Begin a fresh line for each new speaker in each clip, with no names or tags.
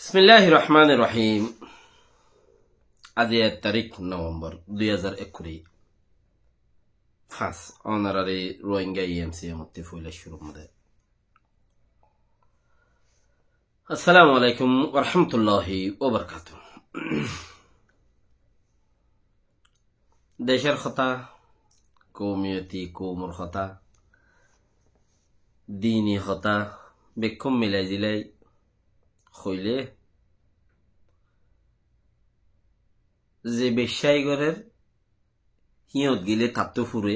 বিসমিল্লাহির রহমানির রহিম। আজ 1 তারিখ নভেম্বর 2021 ফাঁস অনারারি রোহিঙ্গা ইএমসি মুক্তি ফুইলে শুরু মধ্যে। আসসালামু আলাইকুম ওয়া রাহমাতুল্লাহি ওয়া বারাকাতুহু। দেশের কথা, কৌমিয়তি কৌমর কথা, দিনী কথা বেক্ষম মিলাই জিলাই হইলে যে বেশ্যাই ঘরের হিয়ত গিলে তাত্তু ফুরে,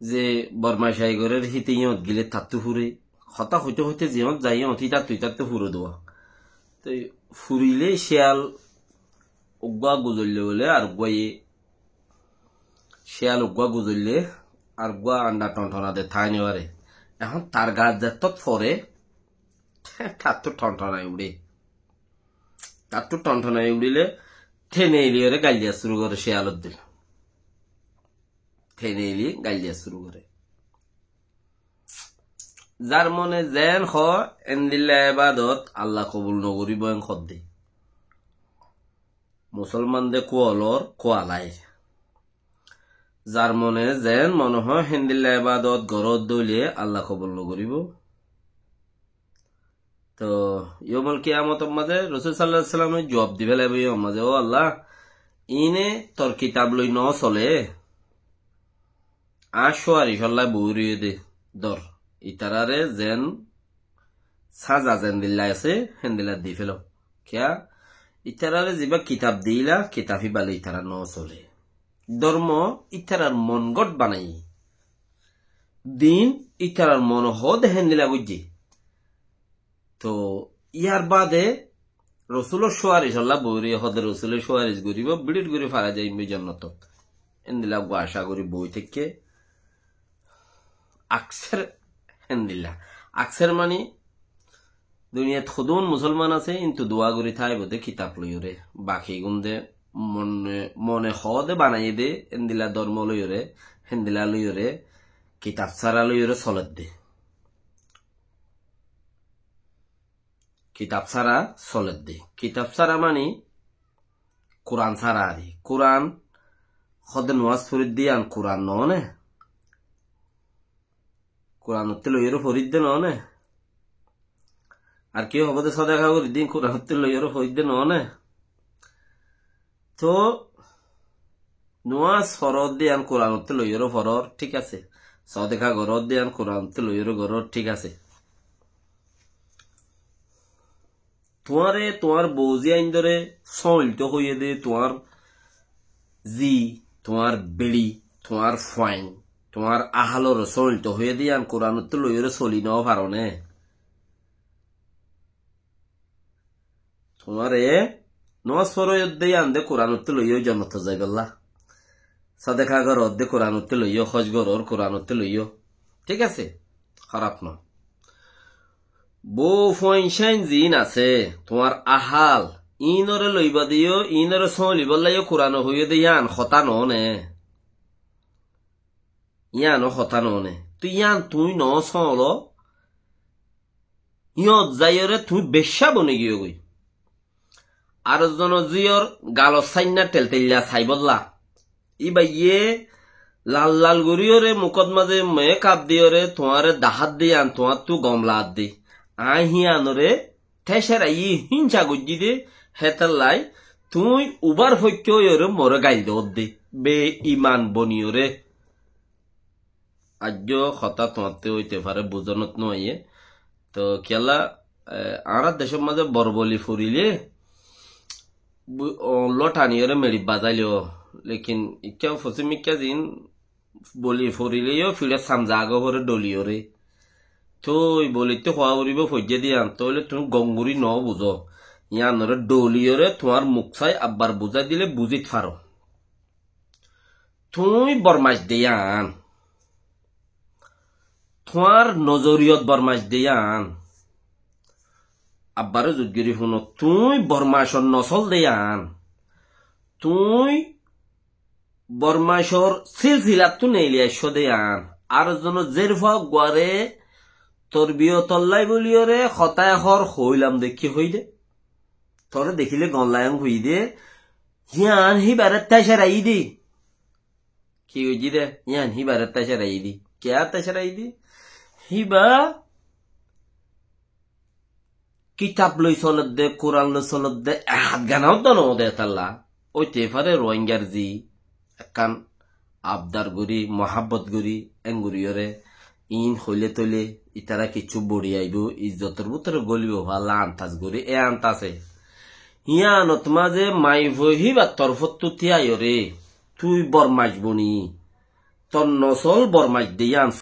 যে বর্মাশাই ঘরের হিতে হিয়ত গিলে তাত্তু ফুরে, হতা হইতে হইতে জিয়ত যাই অতি তার তুই তাত্তু ফুরে দেওয়া। তো ফুরিলে শিয়াল উগ্গা গুজরলে বলে আর গুয়ে শিয়াল উগ্গা গুজরলে আর গুয়া আন্ডা টনটনাতে থাই নেওয়ারে। এখন তার গাছ যাত ফরে তার তো টনটনাই উড়ে, তার তো টনটনাই উড়িলে ঠেনে এলিয়ে গাল দিয়া শুরু করে। শিয়ালত দিল ঠেনে এলিয়ে গাল দিয়া শুরু করে। যার মনে যেন হ এন্দিল্লা এবাদত আল্লাহ কবুল নগরিব এন খদ্দে মুসলমানদের কোয়ালর কোয়ালাই। যার মনে যেন মনে হয় হেন্দিল্লা এবাদত গরত দইলে আল্লাহ কবুল নগরিব। তো ইয়মল কিয়ামতের মাঝে রাসূল সাল্লাল্লাহু আলাইহি ওয়াসাল্লাম জবাব দিবে লাগবে ইয়ম মাঝে, ও আল্লাহ ইনে তোর কিতাব লই ন চলে আসো আর ইশাল্লাহ বউরিয়ে দে দর ইতারারে যেন সাজা যেন দিল্লা আছে হেন্দিলা দি ফেল কিয়া ইতারারে যিবা কিতাব দিলা কিতাবি বালে ইতারা ন চলে। ধর্ম ইতারার মন গট বানাই, দিন ইতারার মন হদ হেন্দিলা বুঝি। তো ইয়ার বাদে রসুলের সোয়ারিশ আল্লাহ বৌরি হদে রসুলের সোয়ারিশ গরিব বিড়ির গরি ফারা যাই জন্নত এন্দিলা আশা করি বই থেকে আকসের হেন্দিল্লা। আকসের মানে দুনিয়াত খুদুন মুসলমান আছে কিন্তু দোয়া করি থাই বোধে কিতাব লইরে বাকি গুন্দে মনে হদে বানাই দে এন্দিলা ধর্ম লইরে হেন্দিলা লইরে কিতাব ছাড়া লইরে চলত দে, কিতাব ছাড়া চলত দে। কিতাব ছাড়া মানে কোরআন ছাড়া আরে কোরআন হদে নোয়াজ ফরিদ দিয়ে আন কোরআন ননে কোরআন হতে লইয়েরও ফরিদ দে ননে আর কেউ হবদে সদাকা করি দিন কোরআন হতে লইয়েরও ফরিদ দে ননে। তো নোয়াজ ফরদ দিয়ে আন কোরআন হতে লইয়েরও ফরর ঠিক আছে, সদাকা গরদ দিয়ে আন কোরআন হতে লইয়েরও গরর ঠিক আছে। তোমারে তোমার বৌজি আইন ধরে সইলটো হইয়ে দে তোমার জি তোমার বেড়ি তোমার ফাইন তোমার আহালর সইলটো হইয়ে দিয়ে আন কোরআন তো লইরে চলি নাও পারনে। তোমারে নজ ফরদ দিয়ে আন দে কোরআন তো লইও জন্নত যাই গল্লা সাদেখা ঘর দে কোরআন তো লইও খজ ঘর কোরআন তো লইও ঠিক আছে, খারাপ না। বউ ফইনশাইন জিন আছে তোমার আহাল ইনরে লইবা দিও ইনরে সলিব লাইও কোরআন হইয়ে দে ইয়ান হতা নে ইয়ানো হতা নে তুই ইয়ান তুই ন সল ইয়ত যাইরে তুই বেশ্যা বনে গিয়ে গই আর জন জিয়র গাল সাইনা তেলতেল্লা সাইবল্লা ইবা ইয়ে লাল লাল গরিয়রে মুকদ মাঝে মে কাপ দিয়রে তোমারে দাহাত দিয়ে আন তোমার তু গমলা দি আহিয়ানরে ঠেসেরা ই হিংসা গুজি দে হেতাল্লাই তুই উবার ফৈক্যরে মরে গাইল দে বে ইমান বনিয়রে। আজ কথা তোমাতে হইতে পারে বুঝনত নয়। তো কেলা আর দেশের মাঝে বরবলি ফুরিলে লটানিয়রে মেরি বাজাইলেও লেকিন ইকা ফসিমিকা জিন বলি ফুরিলেও ফিরে সামজা আগে করে ডলিয়রে। তো বলিতে হওয়া উড়িব ফজ্জে দিয়ে আনতে হলে তুমি গঙ্গুরি ন বুঝো ইয়ানরে ডলিয়রে তোমার মুখ চাই আব্বার বুঝাই দিলে বুঝিত পারো। তুই বরমাস দিয়ে আন তোমার নজরিয়ত বরমাস দিয়ে আন আব্বারে যুদ্ধগিরি শুনো তুই বরমাসর নসল দিয়ে আন তুই বরমাসর সিলসিলা তু নেইলি আইস দিয়ে আন আর জন জেরফা গোয়ারে তোর বিয় তল্লাই বলিও রে খতায় হর হইলাম দেখি হই দে তোরে দেখিলে গনলায়ং হই দে ইয়ান হি বারাত তাশারাই দি কি হইজি দে ইয়ান হি বারাত তাশারাই দি কেয়া তাশারাই দি হিবা কিতাব লই চলত দে কোরআন লই চলত দে হাত গানাও তো নো দে তাল্লা ওই তেফারে রোহিঙ্গার জি একান আবদার গুরি মহাব্বত গুরি এঙ্গুরিয়রে ইন হইলে তৈলে ইতারা কিছু বড়ি আইব ইজ্জতর ভিতরে গলিব ভালা আন্তাজ গুরি এ আন্তাছে হিয়ানত মাঝে মাই ভহি বা তরফত তিয়াই রে তুই বরমাইজ বনি তোর নসল বরমাইজ দিয়ান